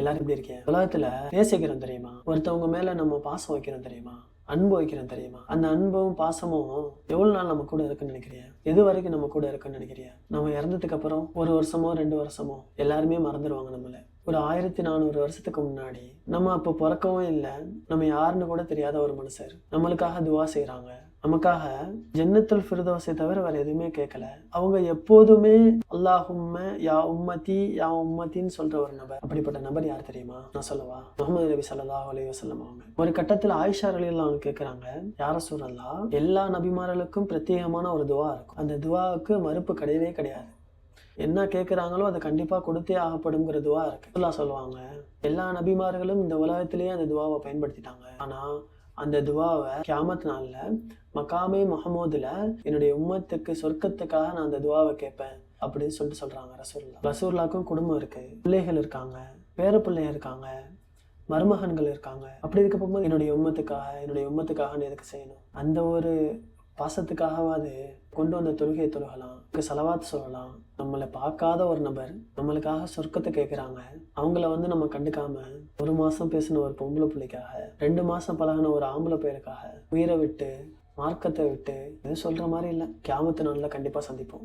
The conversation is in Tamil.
எல்லாரும் எப்படி இருக்கீங்க? உலகத்துல நேசிக்கிறோம் தெரியுமா? ஒருத்தவங்க மேல நம்ம பாசம் வைக்கிறோம் தெரியுமா? அன்பு வைக்கிறோம் தெரியுமா? அந்த அன்பும் பாசமும் எவ்வளவு நாள் நம்ம கூட இருக்குன்னு நினைக்கிறியா? எது வரைக்கும் நம்ம கூட இருக்குன்னு நினைக்கிறியா? நம்ம இறந்ததுக்கு அப்புறம் 1 வருஷமோ 2 வருஷமோ எல்லாருமே மறந்துடுவாங்க நம்மள. ஒரு 1400 வருஷத்துக்கு முன்னாடி நம்ம அப்போ பிறக்கவும் இல்லை, நம்ம யாருன்னு கூட தெரியாத ஒரு மனுஷர் நம்மளுக்காக துவா செய்யறாங்க. நமக்காக ஜன்னத்துல் ஃபிர்தௌஸை தவிர வேற எதுவுமே கேட்கல. அவங்க எப்போதுமே அல்லாஹும்ம யா உம்மதி யா உம்மத்தின்னு சொல்ற ஒரு நபர். அப்படிப்பட்ட நபர் யார் தெரியுமா? நான் சொல்லவா? முஹம்மது நபி ஸல்லல்லாஹு அலைஹி வஸல்லம் அவங்க. ஒரு கட்டத்துல ஆயிஷா ரலியல்லாஹு அன்ஹா கேட்கறாங்க, யா ரசூலல்லாஹ், எல்லா நபிமார்களுக்கும் பிரத்யேகமான ஒரு துவா இருக்கும், அந்த துவாவுக்கு மறுப்பு கிடையவே கிடையாது, என்ன கேட்குறாங்களோ அதை கண்டிப்பாக கொடுத்தே ஆகப்படுங்கிற துவா இருக்கு. அல்லாஹ் சொல்லுவாங்க, எல்லா நபிமார்களும் இந்த உலகத்திலேயே அந்த துவாவை பயன்படுத்திட்டாங்க, ஆனால் அந்த துவாவை கியாமத் நாள்ல மகாமே முஹம்மதுல என்னுடைய உம்மத்துக்கு சொர்க்கத்துக்காக நான் அந்த துவாவை கேட்பேன் அப்படின்னு சொல்றாங்க ரசூலுல்லாஹ். ரசூலுல்லாஹ்க்கும் குடும்பம் இருக்கு, பிள்ளைகள் இருக்காங்க, பேர பிள்ளைங்க இருக்காங்க, மருமகன்கள் இருக்காங்க. அப்படி இருக்க போகும்போது என்னுடைய உம்மத்துக்காக நீ எதுக்கு செய்யணும்? அந்த ஒரு பாசத்துக்காகவாது கொண்டு வந்த தொழுகையை தொழுகலாம், சலவாத் சொல்லலாம். நம்மளை பார்க்காத ஒரு நபர் நம்மளுக்காக சொர்க்கத்தை கேட்குறாங்க, அவங்கள நம்ம கண்டுக்காம 1 மாசம் பேசின ஒரு பொம்பளை பிள்ளைக்காக, 2 மாசம் பழகின ஒரு ஆம்பளை பையனுக்காக உயிரை விட்டு மார்க்கத்தை விட்டு, இது சொல்ற மாதிரி இல்லை. கியாமத்து நாள்ல கண்டிப்பா சந்திப்போம்.